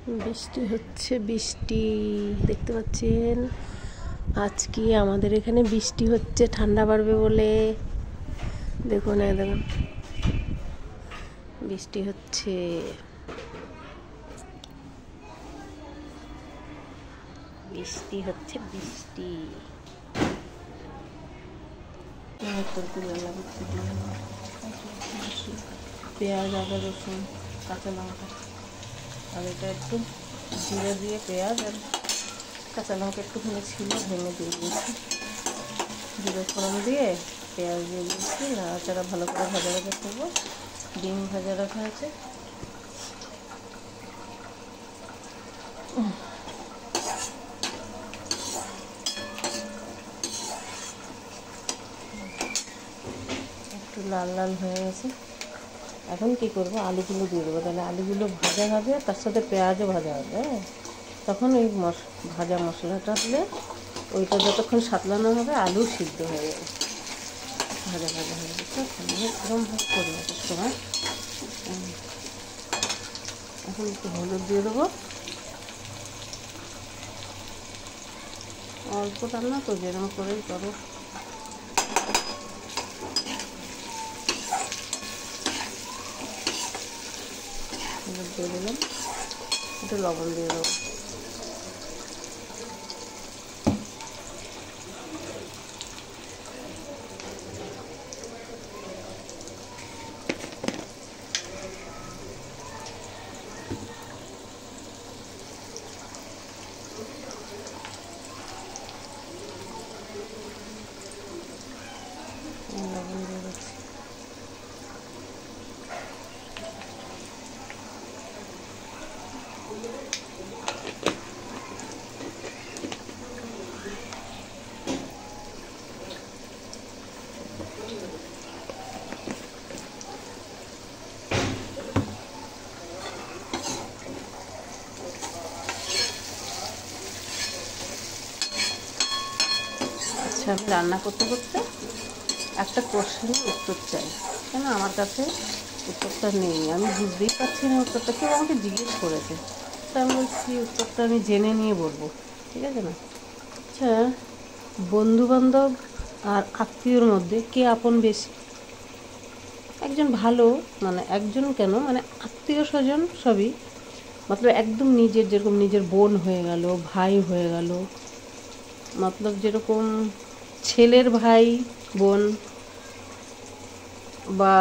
বৃষ্টি হচ্ছে, বৃষ্টি দেখতে পাচ্ছেন। আজকে আমাদের এখানে বৃষ্টি হচ্ছে ঠান্ডা বাড়বে বলে। দেখুন দেখুন বৃষ্টি হচ্ছে। বৃষ্টি হচ্ছে বৃষ্টি। পেঁয়াজ, আদা, রসুন, কাঁচা লঙ্কা আর এটা একটু জিরে দিয়ে পেঁয়াজ আর কাঁচা লঙ্কা একটুখানি ছিল ভেঙে দিয়ে দিয়েছি। জিরে ফোড়ন দিয়ে পেঁয়াজ দিয়ে দিয়েছি। নাড়াচাড়া ভালো করে ভাজা ভাজা করবো। ডিম ভাজা রাখা আছে। একটু লাল লাল হয়ে গেছে। এখন কি করব, আলুগুলো দিয়ে দেবো। তাহলে আলুগুলো ভাজা হবে, তার সাথে পেঁয়াজও ভাজা হবে। হ্যাঁ, তখন ওই ভাজা মশলাটা দিলে ওইটা যতক্ষণ সাতলানো হবে আলু সিদ্ধ হয়ে যাবে। ভাজা ভাজা হয়ে গেছে। এরকমভাবে করবো একটা সময়। এখন একটু হলুদ দিয়ে দেবো। অল্প রান্না তো, যেরকম করেই করো। হলুদ দিয়ে দিলাম, একটু লবণ দিয়ে দেবো। লবণ দিয়ে দিচ্ছি। আচ্ছা, আমি রান্না করতে করতে একটা কোশ্চেনের উত্তর চাই। কেন আমার কাছে উত্তরটা নেই, আমি বুঝতেই পারছি না উত্তরটা। কেউ আমাকে জিজ্ঞেস করেছে, তো আমি বলছি উত্তরটা আমি জেনে নিয়ে বলবো, ঠিক আছে না? আচ্ছা, বন্ধুবান্ধব আর আত্মীয়র মধ্যে কে আপন বেশি? একজন ভালো, মানে একজন কেন, মানে আত্মীয় স্বজন সবই, মতলব একদম নিজের, যেরকম নিজের বোন হয়ে গেল, ভাই হয়ে গেল, মতলব যেরকম ছেলের ভাই বোন বা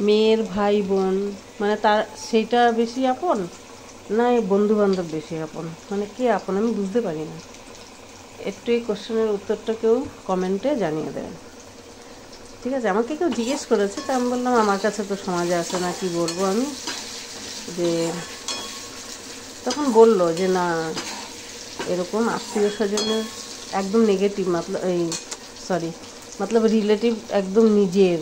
মেয়ের ভাই বোন, মানে তার সেইটা বেশি আপন, না এই বন্ধুবান্ধব বেশি আপন? মানে কে আপন আমি বুঝতে পারি না। একটু এই কোশ্চেনের উত্তরটা কেউ কমেন্টে জানিয়ে দেবেন, ঠিক আছে? আমাকে কেউ জিজ্ঞেস করেছে, তা আমি বললাম আমার কাছে তো সমাজে আসে না, কি বলবো আমি। যে তখন বলল যে না, এরকম আত্মীয় স্বজনের একদম নেগেটিভ, মতলব এই সরি মতলব রিলেটিভ, একদম নিজের,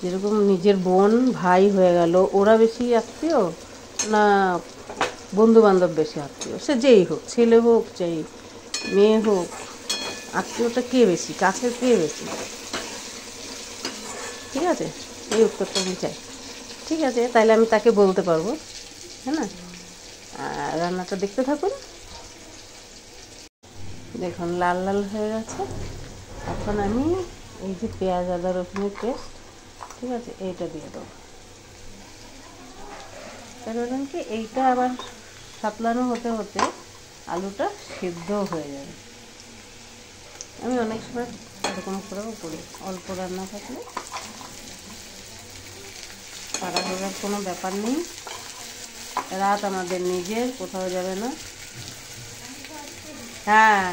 যেরকম নিজের বোন ভাই হয়ে গেল, ওরা বেশি আত্মীয়, না বন্ধুবান্ধব বেশি আত্মীয়? সে যেই হোক, ছেলে হোক চাই মেয়ে হোক, আত্মীয়টা কে বেশি, কাছের কে বেশি? ঠিক আছে, এই উত্তরটা আমি চাই। ঠিক আছে, তাহলে আমি তাকে বলতে পারবো, হ্যাঁ না? রান্নাটা দেখতে থাকুন। দেখুন লাল লাল হয়ে গেছে। এখন আমি এই যে পেঁয়াজ, আদা, রসুনের পেস্ট, ঠিক আছে, এইটা দিয়ে দেবো। কারণ কি, এইটা আবার সাতলানো হতে হতে আলুটা সিদ্ধ হয়ে যাবে। আমি অনেক সময় এরকম করেও করি, অল্প রান্না থাকলে তাড়াহুড়োর কোনো ব্যাপার নেই। রাত আমাদের নিজের, কোথাও যাবে না। হ্যাঁ,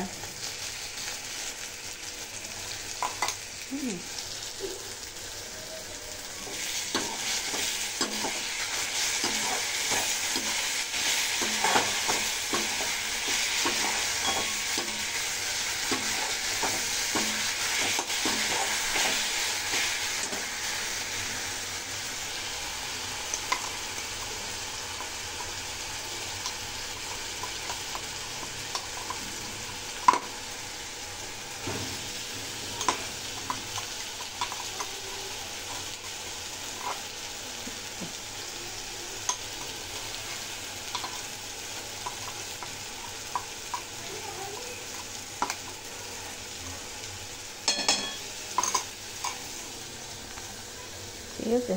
ঠিক আছে,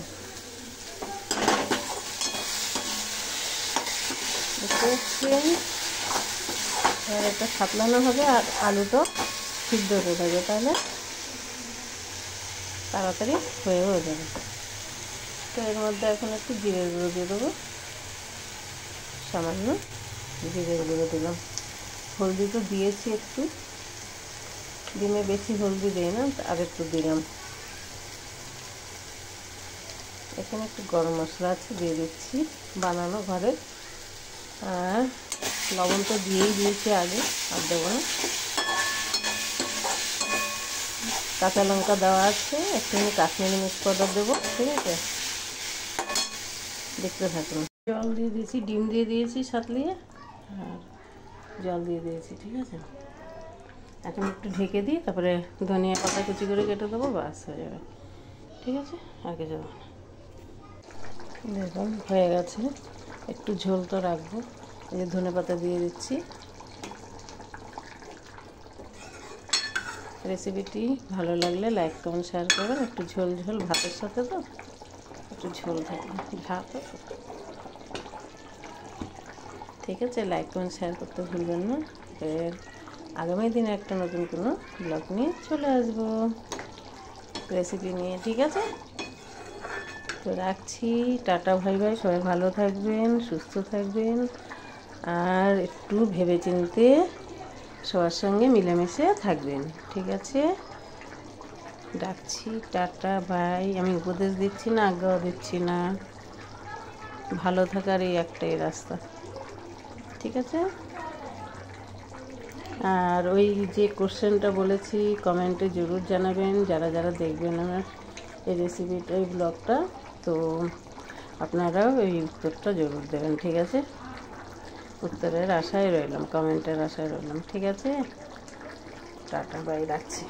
আর এটা সাতলানো হবে আর আলুটা সিদ্ধ হতে থাকবে, তাহলে তাড়াতাড়ি হয়েও যাবে। তো এর মধ্যে এখন একটু জিরের গুঁড়ো দিয়ে দেবো, সামান্য জিরের গুঁড়ো দিলাম। হলদি তো দিয়েছি একটু, ডিমে বেশি হলদি দেই না, আর একটু দিলাম। এখানে একটু গরম মশলা আছে, দিয়ে দিচ্ছি বানানো ঘরে। আর লবণ তো দিয়েই দিয়েছি আগে, আর দেবো না। কাঁচা লঙ্কা দেওয়া আছে, একটু কাশ্মীরি মির্চ পাউডার দেবো। ঠিক আছে, দেখতে থাকুন। জল দিয়ে দিয়েছি, ডিম দিয়ে দিয়েছি সাতলিয়ে, আর জল দিয়ে দিয়েছি। ঠিক আছে, এখন একটু ঢেকে দিই, তারপরে ধনিয়া পাতা কুচি করে কেটে দেবো, বাস হয়ে যাবে। ঠিক আছে, আর কিছু দেবো না। দেখুন হয়ে গেছে, একটু ঝোল তো রাখবো। এই যে ধনে পাতা দিয়ে দিচ্ছি। রেসিপিটি ভালো লাগলে লাইক কমেন্ট শেয়ার করবেন। একটু ঝোল ঝোল ভাতের সাথে, তো একটু ঝোল থাকবে, ভাত। ঠিক আছে, লাইক কমেন্ট শেয়ার করতে ভুলবেন না। এর আগামী দিনে একটা নতুন কোনো ব্লগ নিয়ে চলে আসবো, রেসিপি নিয়ে। ঠিক আছে, তো রাখছি, টাটা, ভাই ভাই। সবাই ভালো থাকবেন, সুস্থ থাকবেন, আর একটু ভেবেচিন্তে সবার সঙ্গে মিলেমিশে থাকবেন। ঠিক আছে, রাখছি, টাটা, বাই। আমি উপদেশ দিচ্ছি না, আজ্ঞাও দিচ্ছি না, ভালো থাকার এই একটাই রাস্তা। ঠিক আছে, আর ওই যে কোশ্চেনটা বলেছি কমেন্টে জরুর জানাবেন, যারা যারা দেখবেন আমার এই রেসিপিটা, এই ব্লগটা, তো আপনারাও এই উত্তরটা জরুর দেবেন। ঠিক আছে, উত্তরের আশায় রইলাম, কমেন্টের আশায় রইলাম। ঠিক আছে, টাটা, বাই, রাখছি।